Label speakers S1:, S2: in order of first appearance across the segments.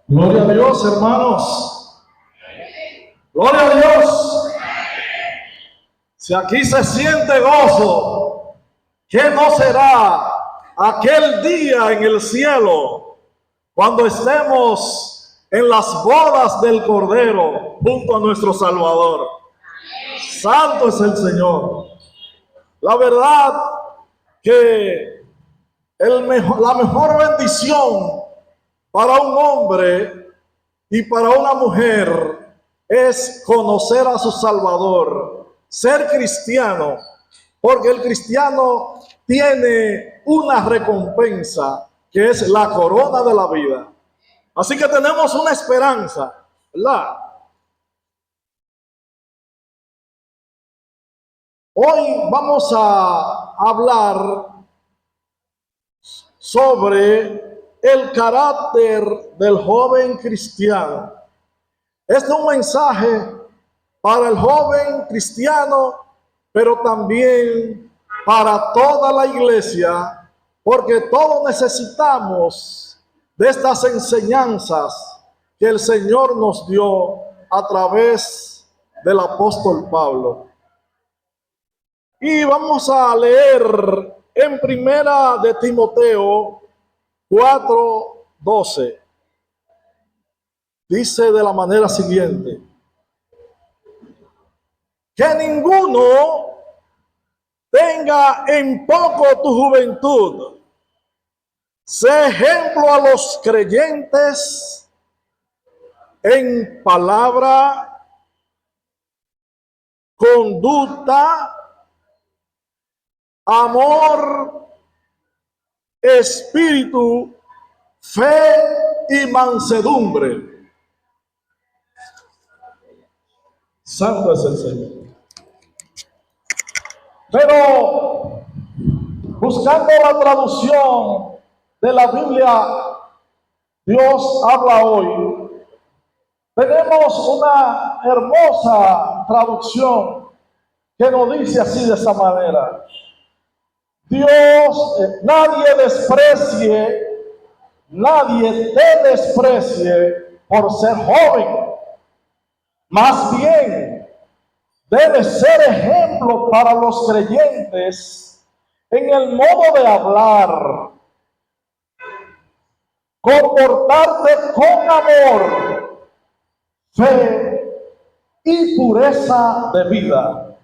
S1: Gloria a Dios, hermanos. Gloria a Dios. Si aquí se siente gozo, ¿qué no será aquel día en el cielo cuando estemos en las bodas del Cordero junto a nuestro Salvador? Santo es el Señor. La verdad que la mejor bendición para un hombre y para una mujer es conocer a su Salvador, ser cristiano, porque el cristiano tiene una recompensa que es la corona de la vida. Así que tenemos una esperanza, ¿verdad? Hoy vamos a hablar sobre el carácter del joven cristiano. Este es un mensaje para el joven cristiano, pero también para toda la iglesia, porque todos necesitamos de estas enseñanzas que el Señor nos dio a través del apóstol Pablo. Y vamos a leer en Primera de Timoteo 4:12. Dice de la manera siguiente: que ninguno tenga en poco tu juventud. Sé ejemplo a los creyentes en palabra, conducta, amor, espíritu, fe y mansedumbre. Santo es el Señor. Pero buscando la traducción de la Biblia, Dios habla hoy, tenemos una hermosa traducción que nos dice así, de esa manera: Dios, nadie te desprecie por ser joven. Más bien, debe ser ejemplo para los creyentes en el modo de hablar, comportarte con amor, fe y pureza de vida.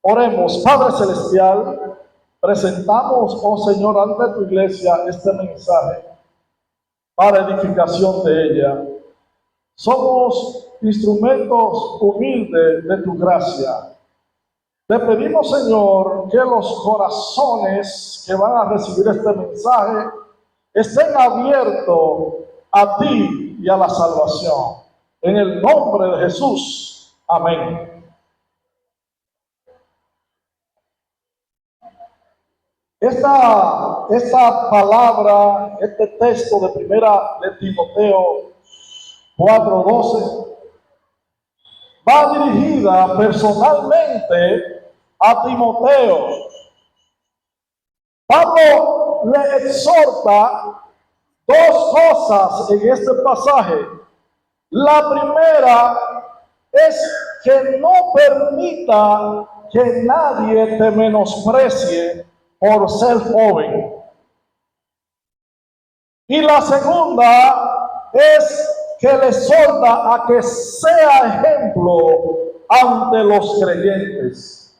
S1: Oremos. Padre Celestial, presentamos, oh Señor, ante tu iglesia este mensaje para edificación de ella. Somos instrumentos humildes de tu gracia. Te pedimos, Señor, que los corazones que van a recibir este mensaje estén abiertos a ti y a la salvación. En el nombre de Jesús. Amén. Esta palabra, este texto de Primera de Timoteo 4:12, va dirigida personalmente a Timoteo. Pablo le exhorta dos cosas en este pasaje. La primera es que no permita que nadie te menosprecie por ser joven. Y la segunda es que le exhorta a que sea ejemplo ante los creyentes.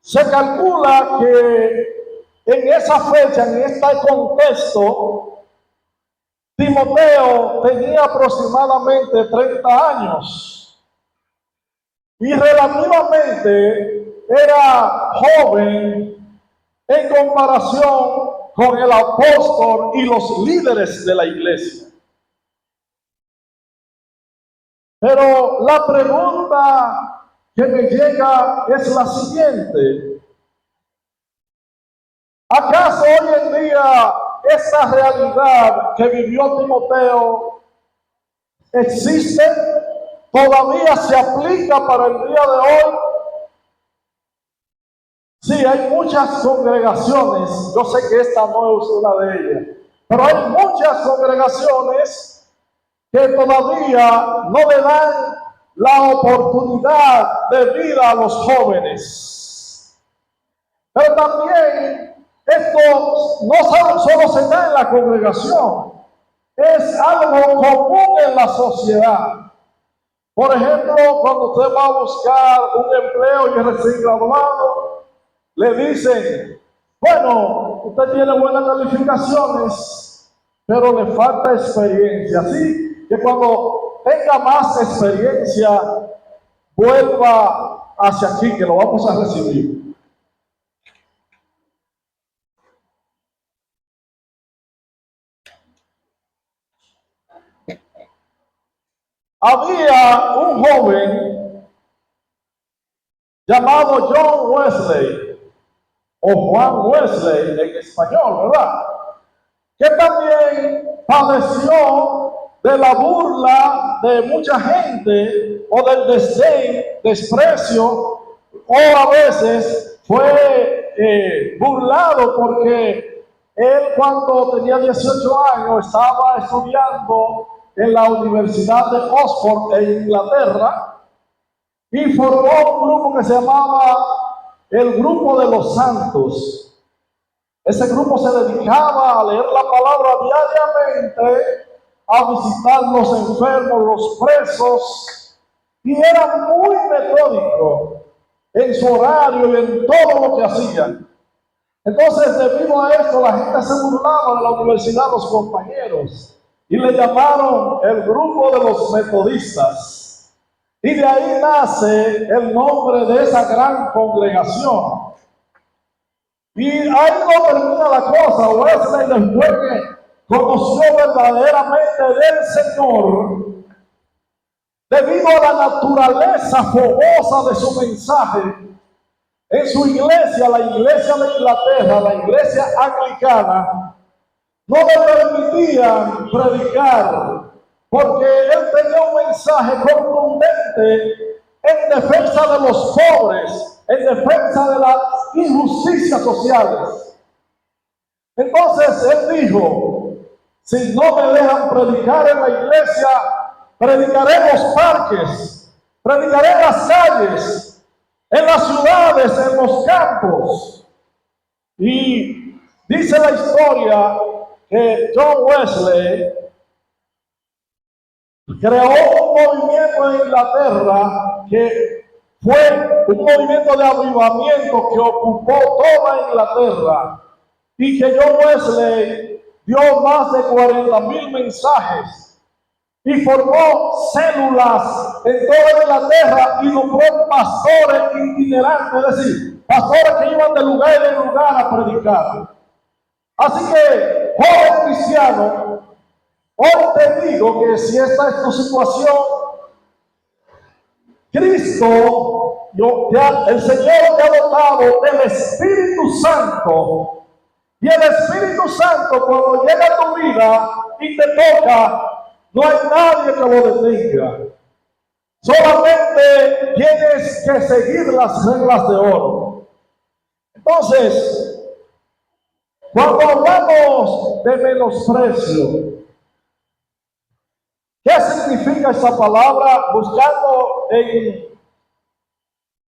S1: Se calcula que en esa fecha, en este contexto, Timoteo tenía aproximadamente 30 años y relativamente era joven en comparación con el apóstol y los líderes de la iglesia. Pero la pregunta que me llega es la siguiente: ¿acaso hoy en día esa realidad que vivió Timoteo existe? ¿Todavía se aplica para el día de hoy? Sí, hay muchas congregaciones, yo sé que esta no es una de ellas, Pero hay muchas congregaciones que todavía no le dan la oportunidad de vida a los jóvenes. Pero también esto no solo se da en la congregación, es algo común en la sociedad. Por ejemplo, cuando usted va a buscar un empleo y es recién graduado, le dicen, bueno, usted tiene buenas calificaciones, pero le falta experiencia. Así que cuando tenga más experiencia, vuelva hacia aquí, que lo vamos a recibir. Había un joven llamado John Wesley, o Juan Wesley en español, ¿verdad? Que también padeció de la burla de mucha gente o del desdén, desprecio, o a veces fue burlado porque él cuando tenía 18 años estaba estudiando en la Universidad de Oxford en Inglaterra y formó un grupo que se llamaba el Grupo de los Santos. Ese grupo se dedicaba a leer la palabra diariamente, a visitar los enfermos, los presos, y era muy metódico en su horario y en todo lo que hacían. Entonces, debido a esto, la gente se burlaba de la universidad, los compañeros, y le llamaron el Grupo de los Metodistas. Y de ahí nace el nombre de esa gran congregación. Y ahí no termina la cosa. Wesley, después que conoció verdaderamente del Señor, debido a la naturaleza fogosa de su mensaje, en su iglesia, la iglesia de Inglaterra, la iglesia anglicana, no le permitían predicar, porque él tenía un mensaje contundente en defensa de los pobres, en defensa de las injusticias sociales. Entonces él dijo, si no me dejan predicar en la iglesia, predicaré en los parques, predicaré en las calles, en las ciudades, en los campos. Y dice la historia que John Wesley creó un movimiento en Inglaterra que fue un movimiento de avivamiento que ocupó toda Inglaterra y que John Wesley dio más de 40,000 mensajes y formó células en toda Inglaterra y nombró pastores itinerantes, es decir, pastores que iban de lugar en lugar a predicar. Así que, joven cristiano, hoy te digo que si esta es tu situación, Cristo, el Señor te ha dotado del Espíritu Santo. Y el Espíritu Santo, cuando llega a tu vida y te toca, no hay nadie que lo detenga. Solamente tienes que seguir las reglas de oro. Entonces, cuando hablamos de menosprecio, ¿qué significa esa palabra? Buscando en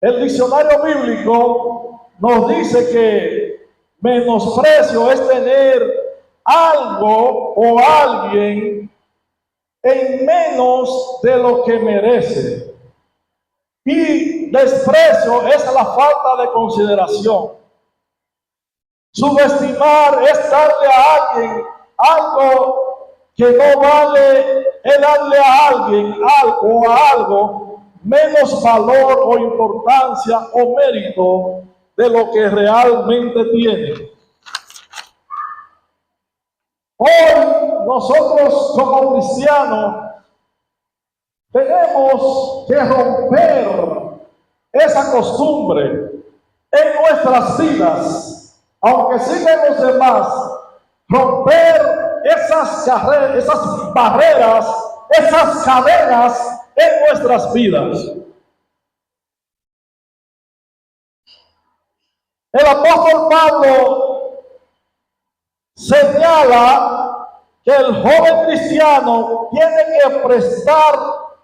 S1: el diccionario bíblico, nos dice que menosprecio es tener algo o alguien en menos de lo que merece. Y desprecio es la falta de consideración. Subestimar es darle a alguien algo que no vale, es darle a alguien algo o a algo menos valor o importancia o mérito de lo que realmente tiene. Hoy nosotros como cristianos tenemos que romper esa costumbre en nuestras vidas, aunque sigan los demás, romper esas barreras, esas cadenas en nuestras vidas. El apóstol Pablo señala que el joven cristiano tiene que prestar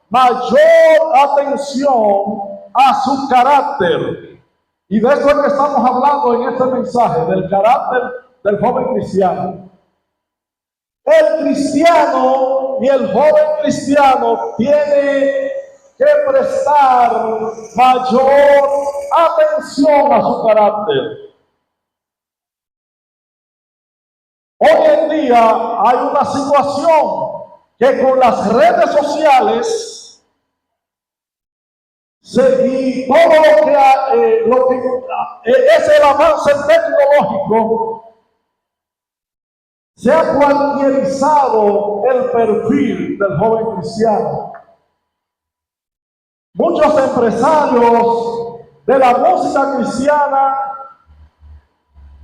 S1: mayor atención a su carácter. Y de eso es que estamos hablando en este mensaje, del carácter del joven cristiano. El cristiano y el joven cristiano tiene que prestar mayor atención a su carácter. Hoy en día hay una situación que con las redes sociales y todo lo que es el avance tecnológico, se ha cualquierizado el perfil del joven cristiano. Muchos empresarios de la música cristiana,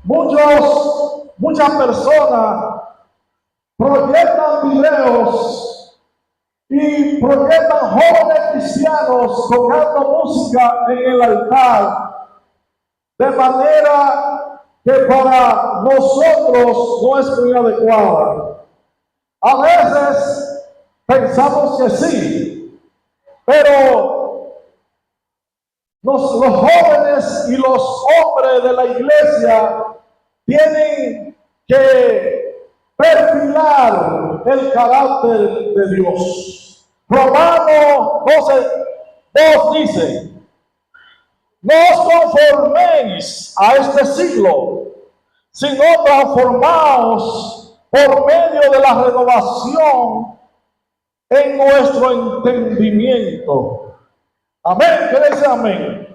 S1: muchas personas proyectan videos y proyectan jóvenes cristianos tocando música en el altar, de manera que para nosotros no es muy adecuada. A veces pensamos que sí, pero los jóvenes y los hombres de la iglesia tienen que perfilar el carácter de Dios. Romanos 12:2 dice: no os conforméis a este siglo, sino transformaos por medio de la renovación en nuestro entendimiento. Amén. ¿Qué dice amén?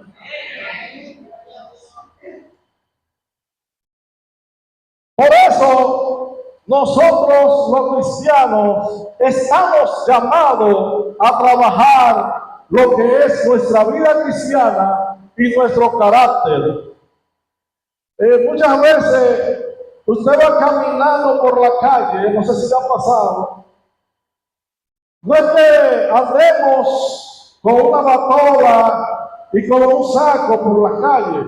S1: Por eso nosotros los cristianos estamos llamados a trabajar lo que es nuestra vida cristiana y nuestro carácter. Muchas veces usted va caminando por la calle, no sé si le ha pasado, no es que andemos con una batola y con un saco por la calle,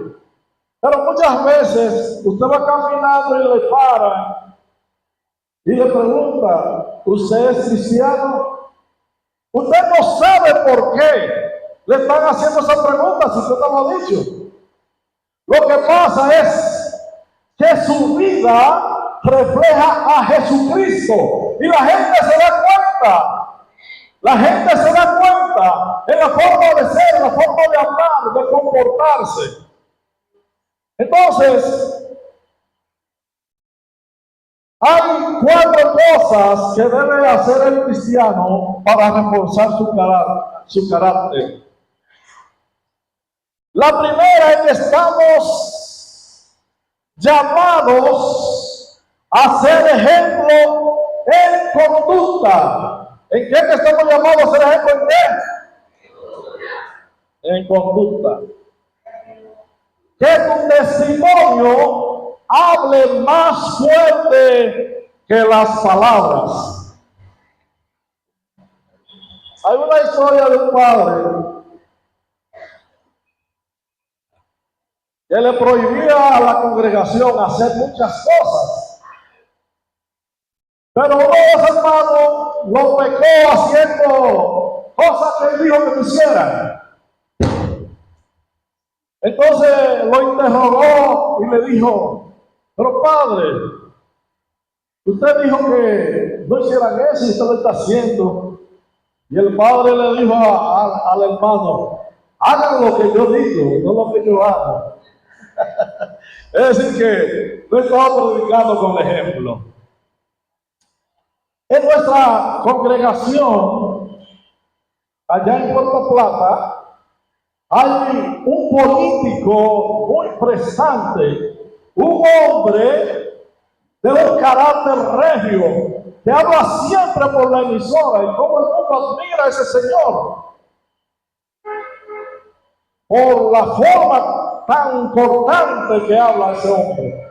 S1: pero muchas veces usted va caminando y le paran y le pregunta: ¿usted es cristiano? Usted no sabe por qué le están haciendo esa pregunta si usted no lo ha dicho. Lo que pasa es que su vida refleja a Jesucristo y la gente se da cuenta. La gente se da cuenta en la forma de ser, en la forma de hablar, de comportarse. Entonces, hay 4 cosas que debe hacer el cristiano para reforzar su carácter. La primera es que estamos llamados a ser ejemplo en conducta. ¿En qué que estamos llamados a ser ejemplo? ¿En qué? En conducta. Que tu testimonio hable más fuerte que las palabras. Hay una historia de un padre que le prohibía a la congregación hacer muchas cosas, pero uno de los hermanos lo pecó haciendo cosas que él dijo que no hicieran. Entonces lo interrogó y le dijo: pero padre, usted dijo que no hicieran eso y usted lo está haciendo. Y el padre le dijo al hermano: hagan lo que yo digo, no lo que yo hago. Es decir, que no estamos predicando con ejemplo. En nuestra congregación, allá en Puerto Plata, hay un político muy prestante, un hombre de un carácter regio, que habla siempre por la emisora, y todo el mundo admira a ese señor por la forma tan importante que habla ese hombre.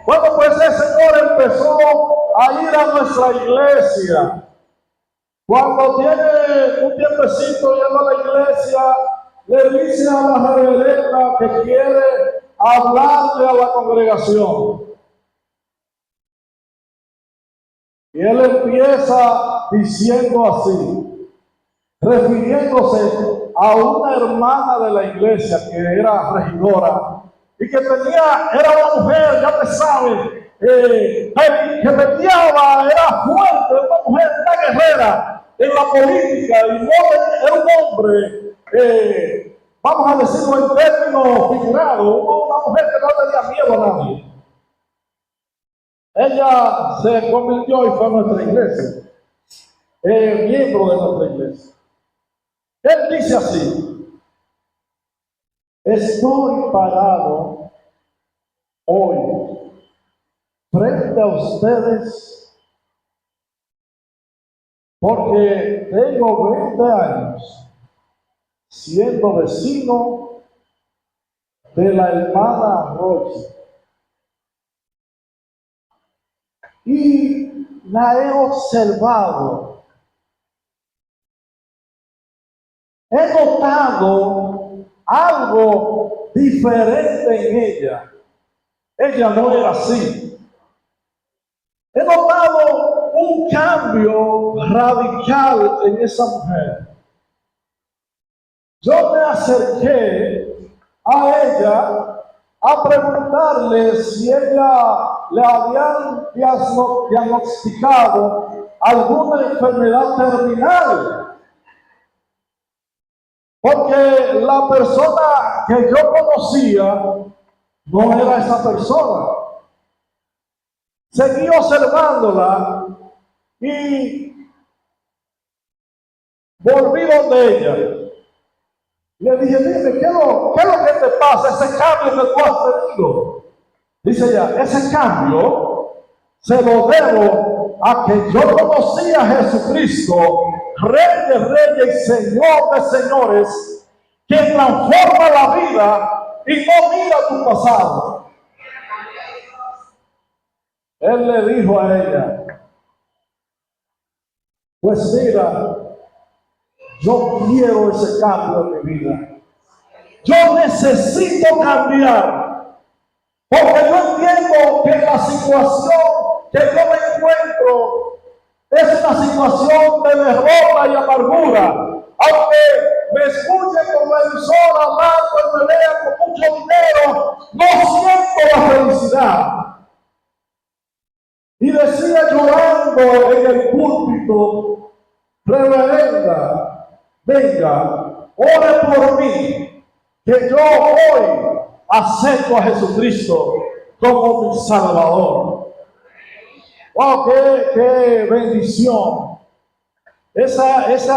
S1: Bueno, pues ese señor empezó a ir a nuestra iglesia. Cuando tiene un tiempecito yendo a la iglesia, le dice a la reverenda que quiere hablarle a la congregación. Y él empieza diciendo así, refiriéndose a una hermana de la iglesia que era regidora y que era una mujer, ya te sabes, que peleaba, era fuerte, una mujer, una guerrera en la política y no era un hombre, vamos a decirlo en términos figurados, una mujer que no tenía miedo a nadie. Ella se convirtió y fue a nuestra iglesia, miembro de nuestra iglesia. Él dice así: estoy parado hoy frente a ustedes porque tengo 20 años siendo vecino de la hermana Rocha y la he observado. He notado algo diferente en ella. Ella no era así. He notado un cambio radical en esa mujer. Yo me acerqué a ella a preguntarle si ella le habían diagnosticado alguna enfermedad terminal. Porque la persona que yo conocía no era esa persona. Seguí observándola y volví donde ella. Le dije, dime, ¿qué es lo que te pasa? Ese cambio que tú has tenido. Dice ella, ese cambio se lo debo a que yo conocí a Jesucristo, Rey de Reyes y Señor de Señores, que transforma la vida y no mira tu pasado. Él le dijo a ella, pues mira, yo quiero ese cambio en mi vida. Yo necesito cambiar, porque yo entiendo que la situación que yo me encuentro es una situación de derrota y amargura. Aunque me escuchen como emisora hablando y me vean con mucho dinero, no siento la felicidad. Y decía llorando en el púlpito, reverenda, venga, ore por mí, que yo hoy acepto a Jesucristo como mi Salvador. ¡Wow! ¡Qué bendición! Esa es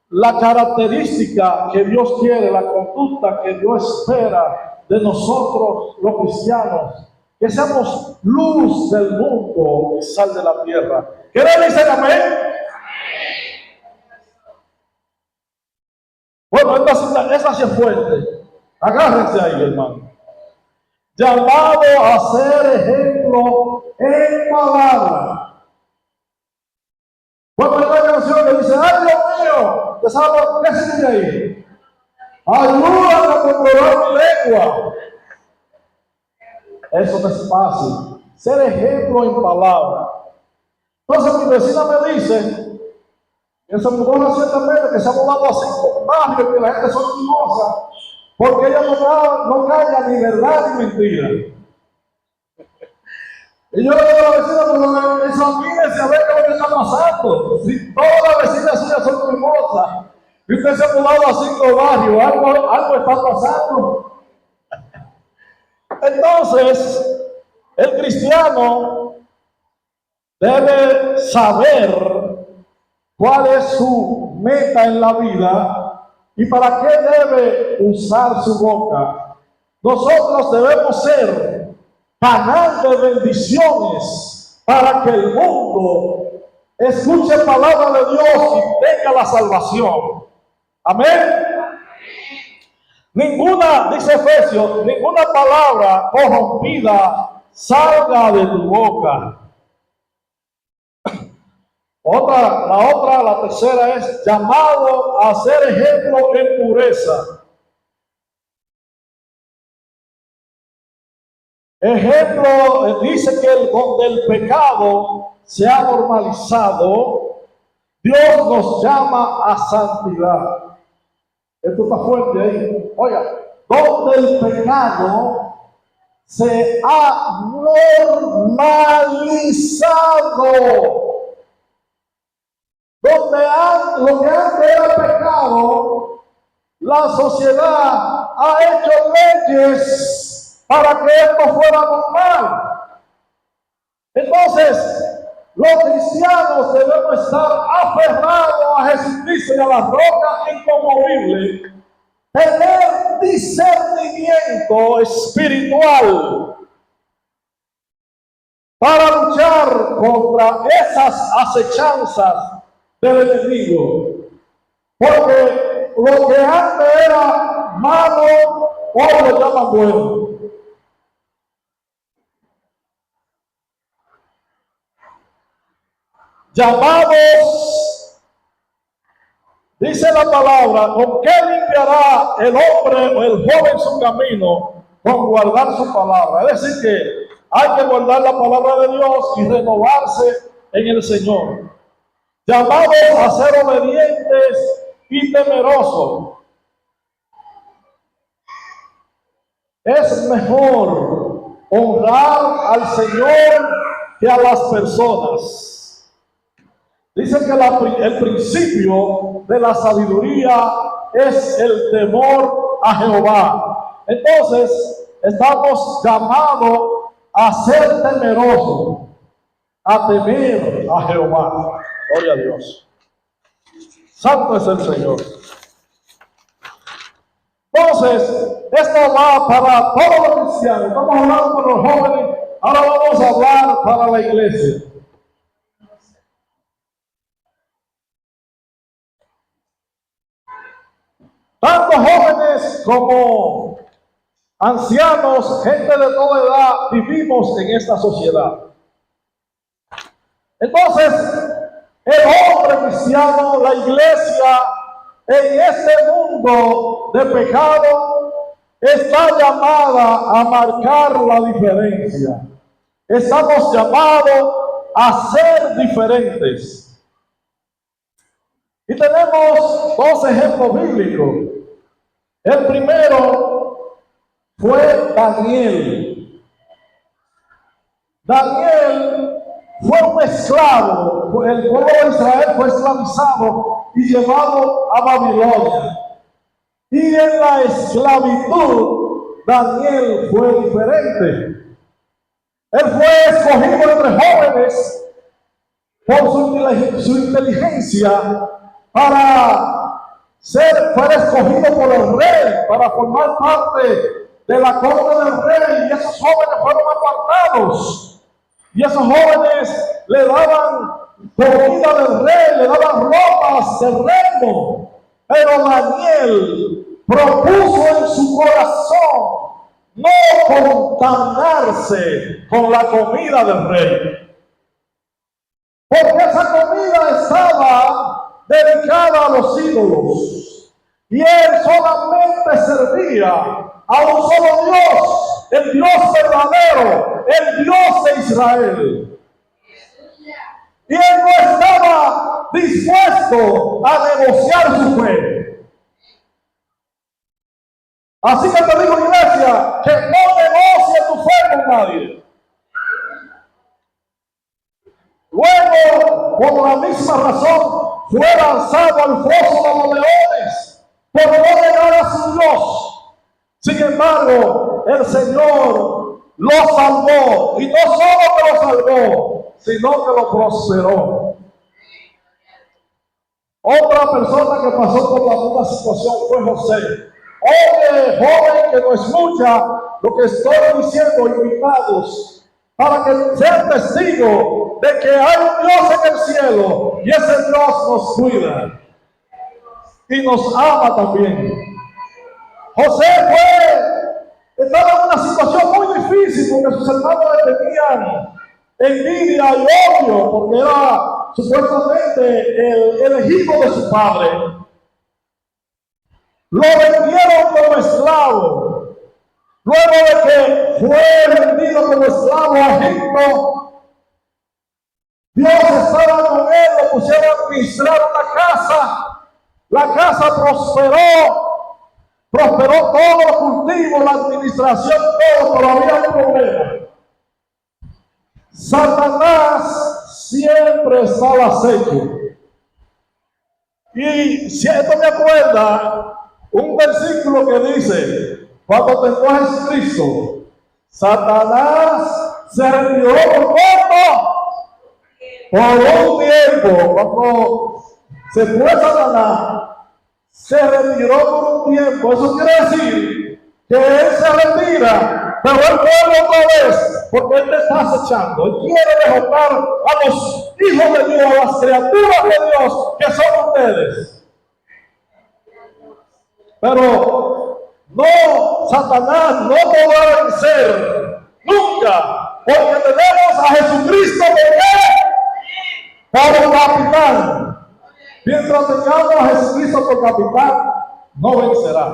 S1: la característica que Dios quiere, la conducta que Dios espera de nosotros los cristianos. Que seamos luz del mundo y sal de la tierra. ¿Qué le dicen amén? Bueno, esta sí es fuerte. Agárrense ahí, hermano. Llamado a ser ejemplo en palabra. Bueno, hay una canción que dice, ¡ay, Dios mío! ¿Usted sabe qué sigue ahí? Ayúdame a controlar mi lengua. Eso no es fácil. Ser ejemplo en palabra. Entonces mi vecina me dice, que se mudó recientemente, que se ha mudado a 5 barrios, que la gente son chismosa, porque ella no calla ni verdad ni mentira. Y yo le digo a la vecina, pero examínese a ver qué es lo que está pasando. Si todas las vecinas suyas son chismosas, y usted se ha mudado a 5 barrios, algo está pasando. Entonces, el cristiano debe saber cuál es su meta en la vida y para qué debe usar su boca. Nosotros debemos ser canal de bendiciones para que el mundo escuche palabra de Dios y tenga la salvación. Amén. Dice Efesios, ninguna palabra corrompida salga de tu boca. La tercera es llamado a ser ejemplo en pureza. Ejemplo, dice que donde el pecado se ha normalizado, Dios nos llama a santidad. Esto está fuerte ahí. Oiga, donde el pecado se ha normalizado. Lo que antes era pecado, la sociedad ha hecho leyes para que esto fuera normal. Entonces, los cristianos debemos estar aferrados a Jesucristo y a la roca inconmovible, tener discernimiento espiritual para luchar contra esas acechanzas del enemigo, porque lo que antes era malo, hoy lo llaman bueno. Llamados, dice la palabra, ¿con qué limpiará el hombre o el joven su camino? Con guardar su palabra. Es decir que hay que guardar la palabra de Dios y renovarse en el Señor. Llamados a ser obedientes y temerosos. Es mejor honrar al Señor que a las personas. Dice que el principio de la sabiduría es el temor a Jehová. Entonces, estamos llamados a ser temerosos, a temer a Jehová. Gloria a Dios. Santo es el Señor. Entonces, esto va para todos los cristianos. Estamos hablando para los jóvenes. Ahora vamos a hablar para la iglesia. Tanto jóvenes como ancianos, gente de toda edad, vivimos en esta sociedad. Entonces, el hombre cristiano, la iglesia, en este mundo de pecado, está llamada a marcar la diferencia. Estamos llamados a ser diferentes. Y tenemos dos ejemplos bíblicos. El primero fue Daniel. Daniel fue un esclavo. El pueblo de Israel fue esclavizado y llevado a Babilonia. Y en la esclavitud, Daniel fue diferente. Él fue escogido entre jóvenes por su inteligencia fuera escogido por el rey para formar parte de la corte del rey, y esos jóvenes fueron apartados, y esos jóvenes le daban comida del rey, le daban ropas del reino, pero Daniel propuso en su corazón no contaminarse con la comida del rey, porque esa comida estaba dedicada a los ídolos, y él solamente servía a un solo Dios, el Dios verdadero, el Dios de Israel. Y él no estaba dispuesto a negociar su fe. Así que te digo, iglesia, que no negocies tu fe con nadie. Luego, por la misma razón, fue lanzado al foso de los leones por no negar a su Dios. Sin embargo, el Señor lo salvó, y no solo que lo salvó, sino que lo prosperó. Otra persona que pasó por la misma situación fue José. Oye, joven que no escucha lo que estoy diciendo, invitados, para que sean testigos de que hay un Dios en el cielo, y ese Dios nos cuida y nos ama también. José estaba en una situación muy difícil, porque sus hermanos le tenían envidia y odio, porque era supuestamente el hijo de su padre. Lo vendieron como esclavo, luego de que fue vendido como esclavo a Egipto, Dios estaba con él, lo pusieron a administrar una casa. La casa prosperó todos los cultivos, la administración, todo, pero había un problema. Satanás siempre está al acecho. Y si esto me acuerda un versículo que dice, cuando tentó a Jesucristo, Satanás se retiró por un tiempo. Cuando se fue Satanás, se retiró por un tiempo. Eso quiere decir que él se retira, pero él vuelve otra vez, porque él te está acechando. Él quiere derrotar a los hijos de Dios, a las criaturas de Dios que son ustedes. Pero no, Satanás no podrá vencer nunca, porque tenemos a Jesucristo como capitán. Mientras tengamos a Jesucristo por capitán, no vencerá.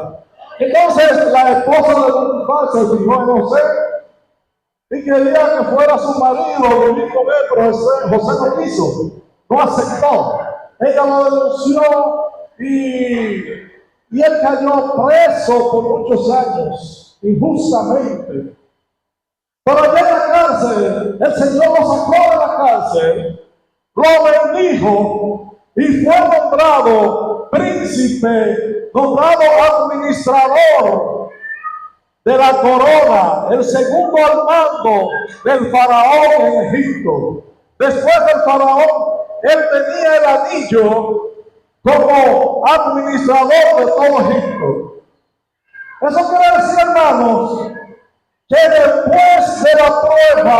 S1: Entonces la esposa de Potifar se fijó en José y quería que fuera su marido vivir con él, pero José no quiso, no aceptó. Ella lo denunció y él cayó preso por muchos años, injustamente. Pero allá en la cárcel, el Señor lo sacó de la cárcel, lo bendijo y fue nombrado príncipe, nombrado administrador de la corona, el segundo al mando del faraón en Egipto. Después del faraón, él tenía el anillo como administrador de todo Egipto. Eso quiere decir, hermanos, que después de la prueba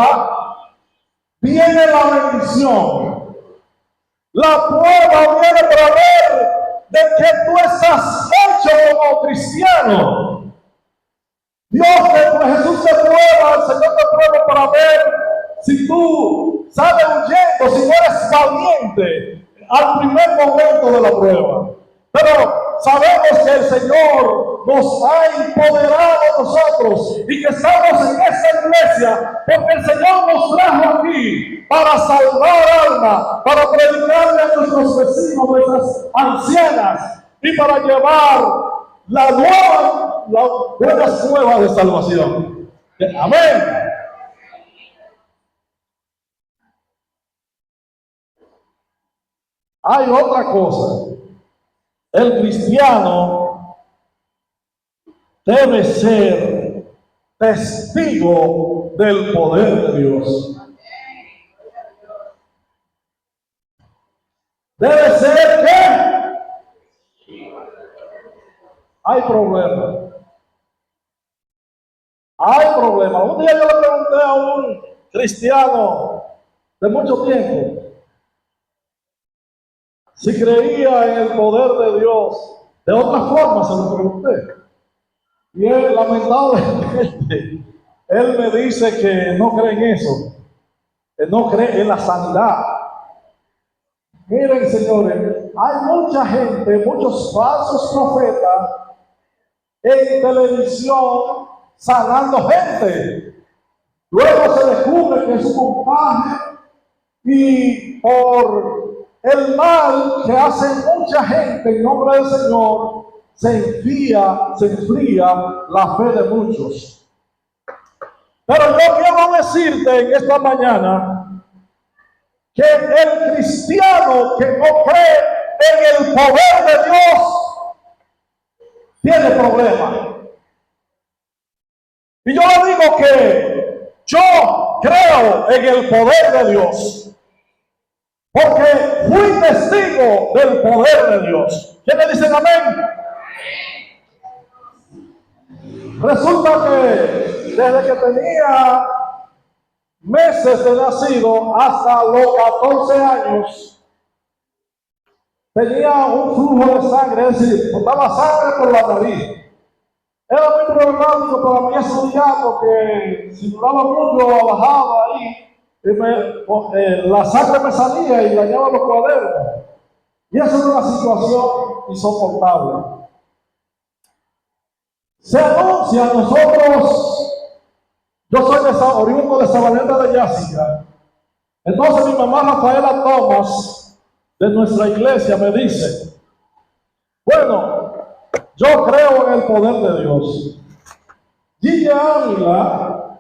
S1: viene la bendición. La prueba viene para ver de que tú estás hecho como cristiano. Dios, Jesús te prueba, el Señor te prueba para ver si tú sales huyendo, si no eres valiente al primer momento de la prueba. Pero sabemos que el Señor nos ha empoderado a nosotros y que estamos en esta iglesia porque el Señor nos trajo aquí para salvar almas, para predicarle a nuestros vecinos, nuestras ancianas y para llevar las buenas nuevas de salvación. Amén. Hay otra cosa. El cristiano debe ser testigo del poder de Dios. Debe ser que hay problemas. Hay problemas. Un día yo le pregunté a un cristiano de mucho tiempo si creía en el poder de Dios. De otra forma se lo pregunté. Y él, lamentablemente, él me dice que no cree en eso. Él no cree en la sanidad. Miren, señores, hay mucha gente, muchos falsos profetas en televisión sanando gente. Luego se descubre que es un compadre y por el mal que hace mucha gente en nombre del Señor, se enfría la fe de muchos. Pero yo quiero decirte en esta mañana que el cristiano que no cree en el poder de Dios tiene problemas. Y yo le digo que yo creo en el poder de Dios, porque fui testigo del poder de Dios. ¿Quiénes dicen amén? Resulta que desde que tenía meses de nacido hasta los 14 años, tenía un flujo de sangre, es decir, botaba sangre por la nariz. Era muy problemático para mí estudiar porque si duraba mucho bajaba ahí y la sangre me salía y dañaba los cuadernos. Y esa era una situación insoportable. Se anuncia a nosotros, yo soy oriundo de Sabaneta de Yacyretá. Entonces mi mamá Rafaela Thomas, de nuestra iglesia, me dice, bueno, yo creo en el poder de Dios. Gigi Ávila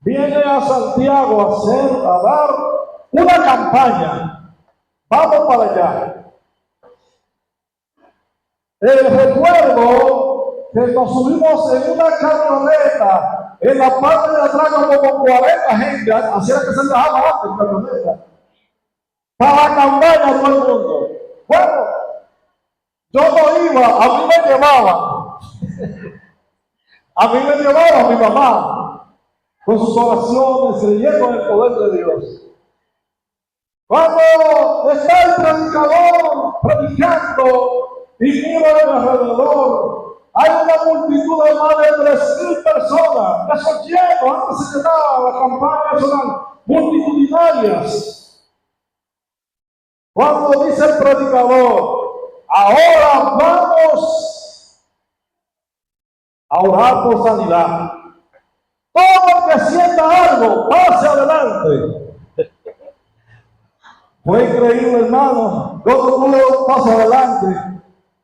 S1: viene a Santiago a dar una campaña. Vamos para allá. Recuerdo que nos subimos en una camioneta, en la parte de atrás como 40 gente, así era que se dejaba antes camioneta, para la campaña todo el mundo. Bueno, yo no iba, a mí me llevaban. A mí me llevaba mi mamá con sus oraciones, creyendo en el poder de Dios. Cuando está el predicador predicando y miro a mi alrededor, hay una multitud de más de 3,000 personas. Eso lleno, antes se llenaba, las campañas eran multitudinarias. Cuando dice el predicador, ahora vamos a orar por sanidad. Todo el que sienta algo, pase adelante. Fue increíble, hermano. Yo no pude paso adelante.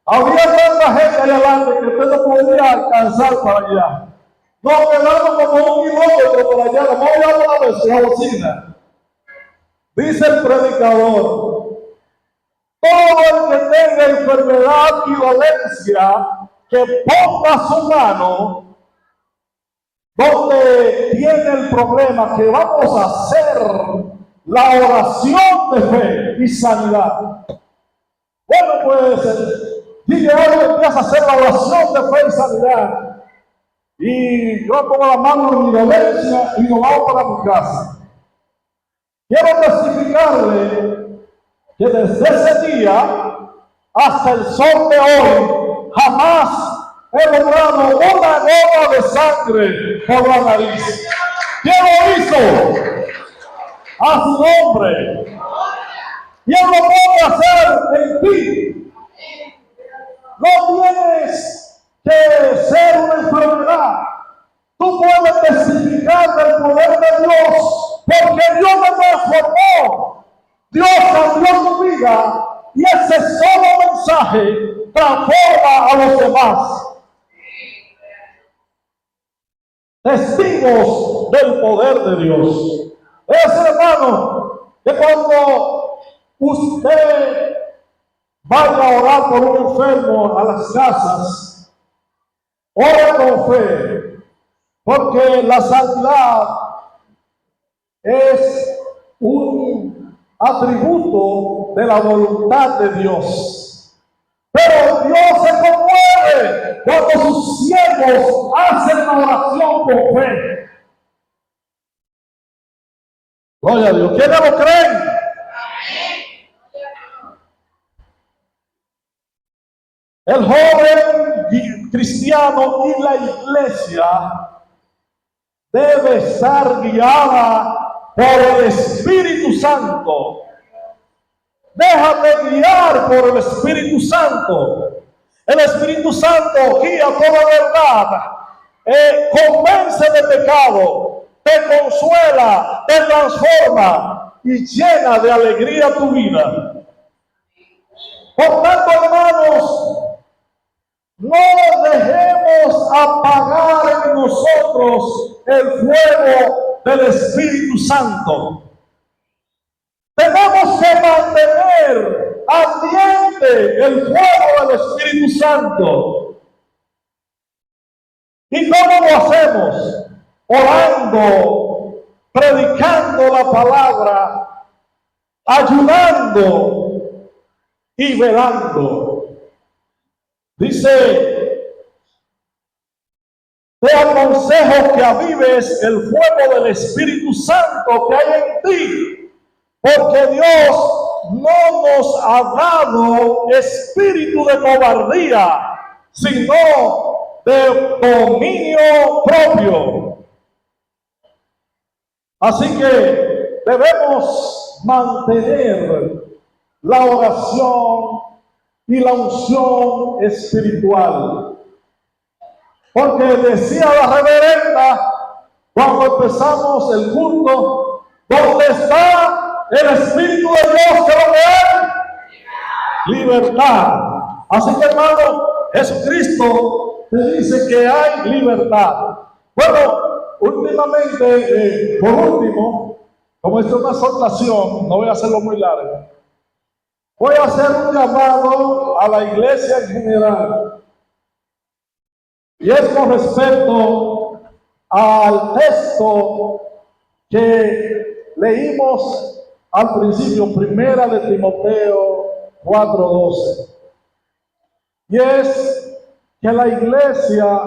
S1: Había tanta gente allá adelante que usted no podía alcanzar para allá. Nos quedamos como 1 kilómetro por allá. No voy a hablar de la bocina. Dice el predicador, todo el que tenga enfermedad y dolencia, que ponga su mano donde tiene el problema, que vamos a hacer la oración de fe y sanidad. Bueno, pues, Gigi empieza a hacer la oración de fe y sanidad. Y yo pongo la mano en mi dolencia y nos vamos para mi casa. Quiero testificarle que desde ese día hasta el sol de hoy, jamás he logrado una gota de sangre por la nariz. ¿Quién lo hizo? A su nombre. ¿Quién lo puede hacer en ti? No tienes que ser una enfermedad. Tú puedes testificar del poder de Dios, porque Dios te transformó. Dios cambió tu vida y ese solo mensaje transforma a los demás. Testigos del poder de Dios. Es, hermano, que cuando usted vaya a orar por un enfermo a las casas, ore con fe, porque la sanidad es un atributo de la voluntad de Dios. Pero Dios se conmueve cuando sus siervos hacen la oración con fe. Gloria a Dios. ¿Quiénes lo creen? El joven cristiano y la iglesia debe estar guiada por el Espíritu Santo. Déjate guiar por el Espíritu Santo. El Espíritu Santo guía toda verdad, convence de pecado, te consuela, te transforma y llena de alegría tu vida. Por tanto, hermanos, no dejemos apagar en nosotros el fuego del Espíritu Santo. Tenemos que mantener ardiente el fuego del Espíritu Santo. ¿Y cómo lo hacemos? Orando, predicando la palabra, ayudando y velando. Dice, te aconsejo que avives el fuego del Espíritu Santo que hay en ti, porque Dios no nos ha dado espíritu de cobardía, sino de dominio propio. Así que debemos mantener la oración y la unción espiritual. Porque decía la reverenda cuando empezamos el culto, ¿dónde está el Espíritu de Dios? ¿Qué lo que hay? Libertad. Así que, hermano, Jesucristo te dice que hay libertad. Bueno, últimamente, por último, como esta es una exhortación, no voy a hacerlo muy largo, voy a hacer un llamado a la iglesia en general. Y es con respecto al texto que leímos al principio, primera de Timoteo 4:12. Y es que la iglesia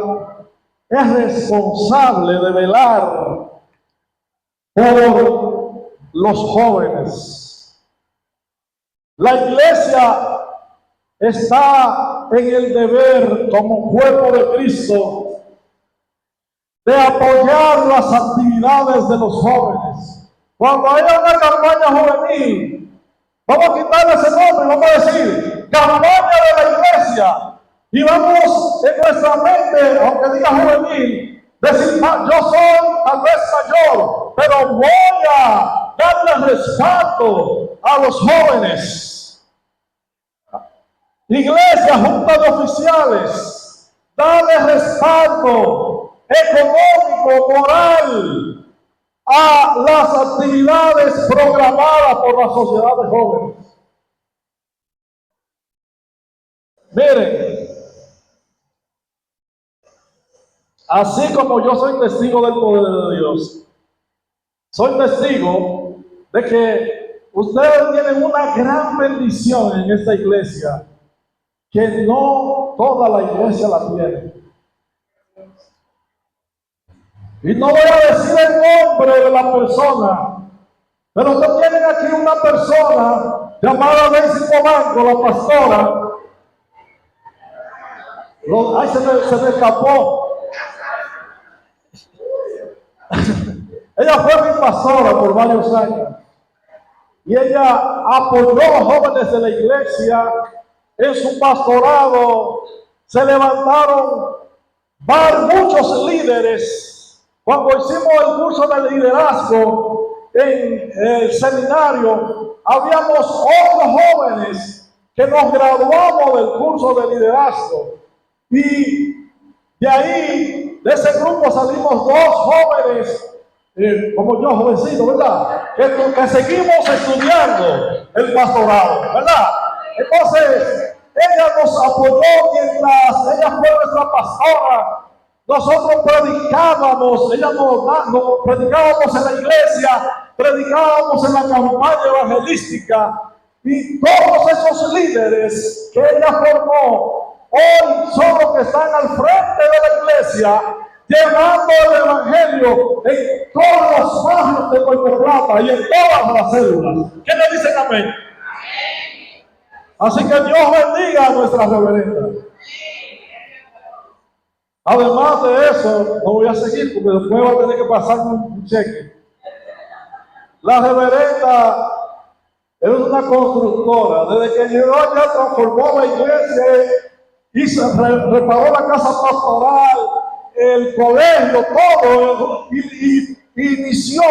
S1: es responsable de velar por los jóvenes. La iglesia está en el deber como cuerpo de Cristo de apoyar las actividades de los jóvenes. Cuando haya una campaña juvenil, vamos a quitarle ese nombre y vamos a decir campaña de la iglesia. Y vamos en nuestra mente, aunque diga juvenil, decir, yo soy tal vez mayor, pero voy a darle respaldo a los jóvenes. Iglesia, junta de oficiales, dale respaldo económico, moral a las actividades programadas por la sociedad de jóvenes. Miren, así como yo soy testigo del poder de Dios, soy testigo de que ustedes tienen una gran bendición en esta iglesia, que no toda la iglesia la tiene. Y no voy a decir el nombre de la persona, pero ustedes tienen aquí una persona llamada Daisy Polanco, la pastora. Ay, se me escapó. Ella fue mi pastora por varios años. Y ella apoyó a los jóvenes de la iglesia en su pastorado. Se levantaron muchos líderes. Cuando hicimos el curso de liderazgo en el seminario, habíamos 8 jóvenes que nos graduamos del curso de liderazgo. Y de ahí, de ese grupo salimos 2 jóvenes, como yo, jovencito, ¿verdad? Que seguimos estudiando el pastorado, ¿verdad? Entonces, ella nos apoyó mientras ella fue nuestra pastora. Nosotros predicábamos, predicábamos en la iglesia, predicábamos en la campaña evangelística, y todos esos líderes que ella formó hoy son los que están al frente de la iglesia, llevando el evangelio en todos los barrios de Puerto Plata y en todas las células. ¿Qué le dicen amén? Así que Dios bendiga a nuestra reverenda. Además de eso, no voy a seguir porque después va a tener que pasarme un cheque. La reverenda es una constructora. Desde que llegó ya transformó la iglesia, reparó la casa pastoral, el colegio, todo, y inició,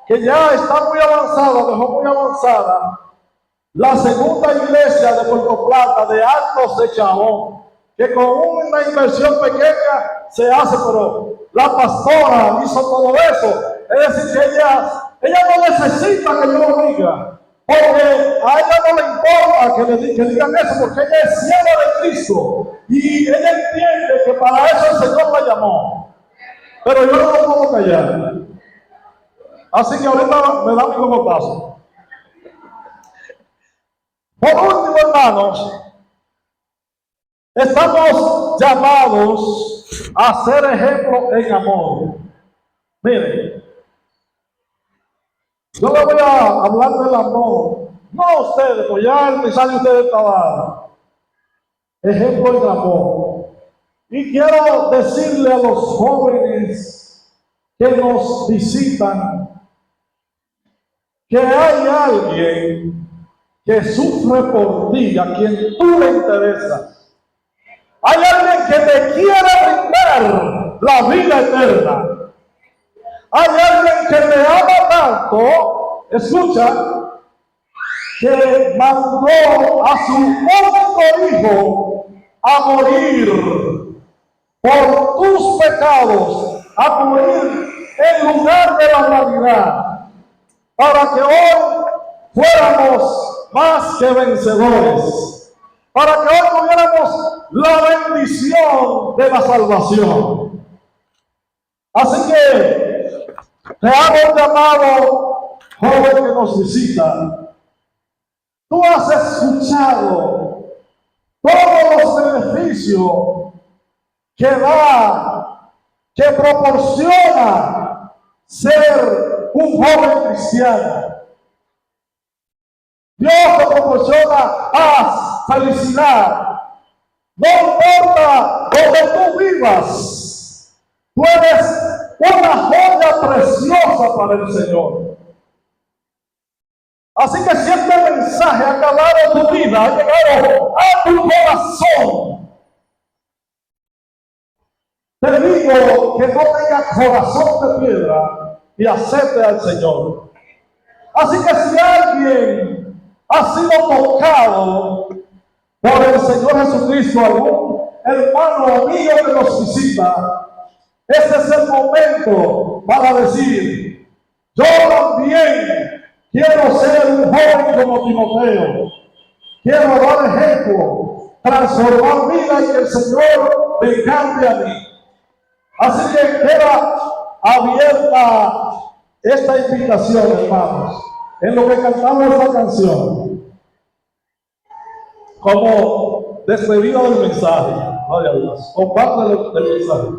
S1: que ya está muy avanzada, dejó muy avanzada, la segunda iglesia de Puerto Plata, de Altos de Chabón, que con una inversión pequeña se hace, pero la pastora hizo todo eso. Es decir, que ella no necesita que yo lo diga, porque a ella no le importa que digan eso, porque ella es sierva de Cristo y ella entiende que para eso el Señor la llamó. Pero yo no lo puedo callar. Así que ahorita me da mi cogotazo. Por último, hermanos, estamos llamados a ser ejemplo en amor. Miren, yo le voy a hablar del amor, no a ustedes, pues ya el mensaje de ustedes está dado. Ejemplo en amor. Y quiero decirle a los jóvenes que nos visitan que hay alguien que sufre por ti, a quien tú le interesas. Hay alguien que te quiere brindar tener la vida eterna. Hay alguien que te ama tanto, escucha, que mandó a su único hijo a morir por tus pecados, a morir en lugar de la humanidad, para que hoy fuéramos más que vencedores, para que hoy tuviéramos la bendición de la salvación. Así que te hago un llamado, joven que nos visita. Tú has escuchado todos los beneficios que da, que proporciona ser un joven cristiano. Dios te proporciona paz, felicidad. No importa donde tú vivas, tú eres una joya preciosa para el Señor. Así que si este mensaje ha calado tu vida, ha llegado a tu corazón, te digo que no tengas corazón de piedra y acepte al Señor. Así que si alguien ha sido tocado por el Señor Jesucristo, algún hermano o amigo que nos visita, este es el momento para decir: yo también quiero ser un joven como Timoteo. Quiero dar ejemplo, transformar vida y que el Señor me cambie a mí. Así que queda abierta esta invitación, hermanos, en lo que cantamos esta canción, como despedida del mensaje. Gloria a Dios. Compártelo del mensaje.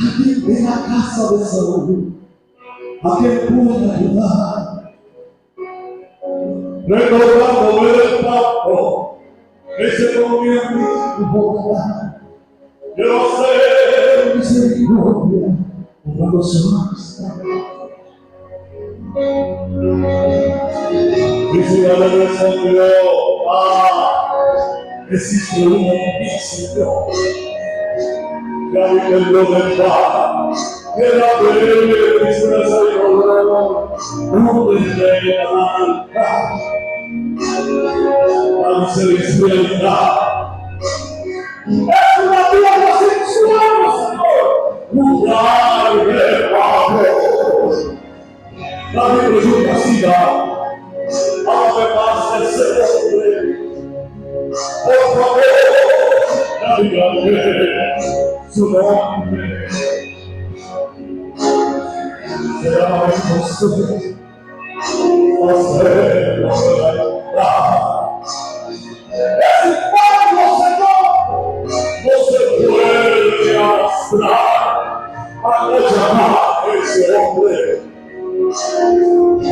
S1: Alguien de la casa de Saúl, a quien pueda ayudar, recordándome del pacto que se comía en mi. Quiero hacer misericordia cuando se muestra. Y si la ley respondió: existe un homicidio. Ya vi que lo demás, que la tristeza y dolor no te llegan a misericordia. Es una tierra sin suelo, Señor, lugar de paz. La Biblia es una ciudad, además de ser hombre. Por favor, dígame su nombre. Será usted hacer la verdad. Es pueblo, Señor, no se puede arrastrar a no llamar a ese hombre.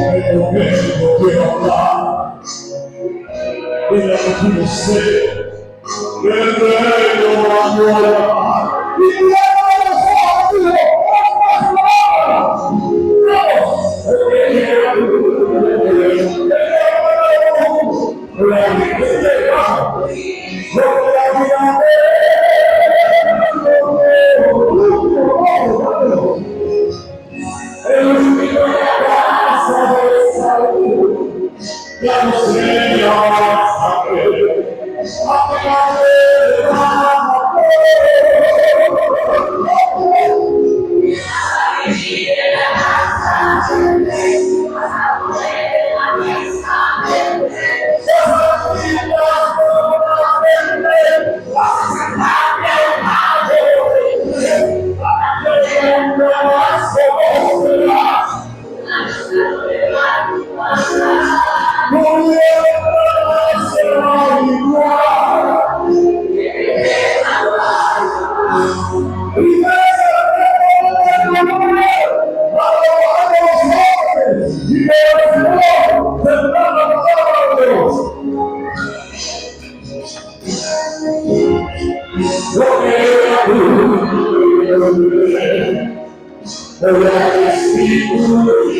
S1: Pero que no quiero hablar. Mira que tú no sé. Que el reino va a llamar. Y Gloria a Dios, hermanos.